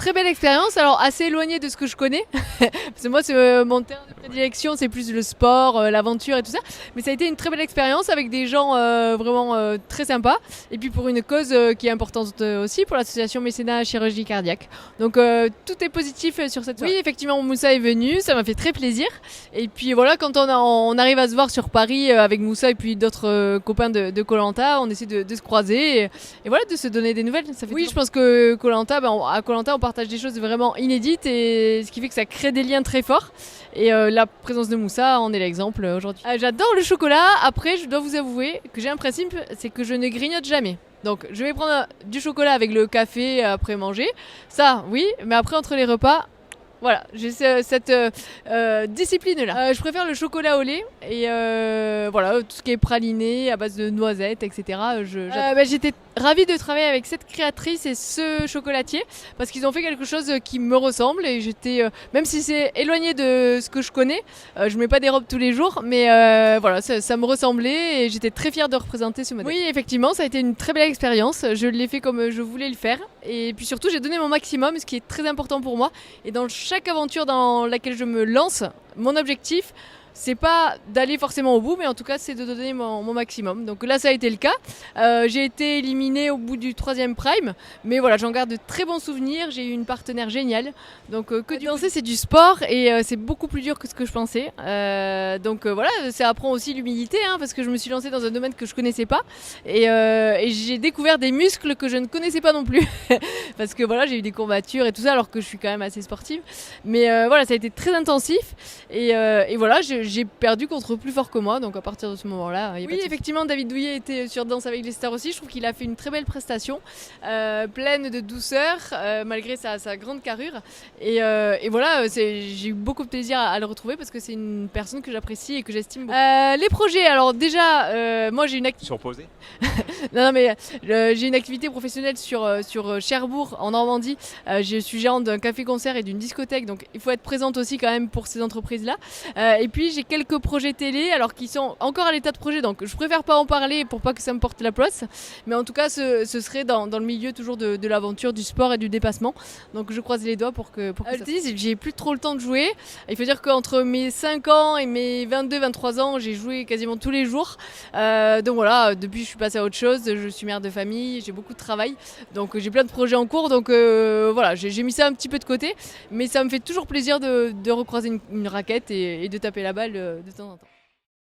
Très belle expérience, alors assez éloignée de ce que je connais, parce que moi c'est mon terrain de prédilection, c'est plus le sport, l'aventure et tout ça, mais ça a été une très belle expérience avec des gens vraiment très sympas, et puis pour une cause qui est importante aussi, pour l'association Mécénat Chirurgie Cardiaque. Donc tout est positif sur cette soirée. Oui, effectivement, Moussa est venu, ça m'a fait très plaisir, et puis voilà, quand on arrive à se voir sur Paris avec Moussa et puis d'autres copains de Koh-Lanta, on essaie de se croiser, et voilà, de se donner des nouvelles. Ça fait oui, je pense que Koh-Lanta, à Koh-Lanta, on partage des choses vraiment inédites et ce qui fait que ça crée des liens très forts. Et la présence de Moussa en est l'exemple aujourd'hui. J'adore le chocolat. Après, je dois vous avouer que j'ai un principe, c'est que je ne grignote jamais. Donc, je vais prendre du chocolat avec le café après manger. Ça, oui, mais après, entre les repas, voilà, j'ai cette discipline-là. Je préfère le chocolat au lait et voilà, tout ce qui est praliné à base de noisettes, etc. J'étais ravie de travailler avec cette créatrice et ce chocolatier parce qu'ils ont fait quelque chose qui me ressemble et j'étais, même si c'est éloigné de ce que je connais, je mets pas des robes tous les jours, mais voilà, ça me ressemblait et j'étais très fière de représenter ce modèle. Oui, effectivement, ça a été une très belle expérience. Je l'ai fait comme je voulais le faire et puis surtout, j'ai donné mon maximum, ce qui est très important pour moi. Et dans chaque aventure dans laquelle je me lance, mon objectif, c'est pas d'aller forcément au bout, mais en tout cas, c'est de donner mon maximum. Donc là, ça a été le cas. J'ai été éliminée au bout du 3e prime, mais voilà, j'en garde de très bons souvenirs. J'ai eu une partenaire géniale. Donc que du danser, c'est du sport et c'est beaucoup plus dur que ce que je pensais. Donc voilà, ça apprend aussi l'humilité, hein, parce que je me suis lancée dans un domaine que je connaissais pas et j'ai découvert des muscles que je ne connaissais pas non plus, parce que voilà, j'ai eu des courbatures et tout ça, alors que je suis quand même assez sportive. Mais voilà, ça a été très intensif et voilà, j'ai perdu contre plus fort que moi, donc à partir de ce moment-là, oui, effectivement, David Douillet était sur Danse avec les stars aussi. Je trouve qu'il a fait une très belle prestation, pleine de douceur, malgré sa grande carrure. Et voilà, j'ai eu beaucoup de plaisir à le retrouver parce que c'est une personne que j'apprécie et que j'estime beaucoup. Les projets, alors déjà, moi j'ai une activité. Surposé. Non, mais j'ai une activité professionnelle sur Cherbourg, en Normandie. Je suis gérante d'un café-concert et d'une discothèque, donc il faut être présente aussi quand même pour ces entreprises-là. Et puis j'ai quelques projets télé, alors qui sont encore à l'état de projet, donc je préfère pas en parler pour pas que ça me porte la poisse. Mais en tout cas, ce serait dans le milieu toujours de l'aventure, du sport et du dépassement. Donc je croise les doigts pour que ça... J'ai plus trop le temps de jouer. Il faut dire qu'entre mes 5 ans et mes 22-23 ans, j'ai joué quasiment tous les jours. Donc voilà, depuis je suis passée à autre chose. Je suis mère de famille, j'ai beaucoup de travail. Donc j'ai plein de projets en cours. Donc voilà, j'ai mis ça un petit peu de côté. Mais ça me fait toujours plaisir de recroiser une raquette et de taper la balle de temps en temps.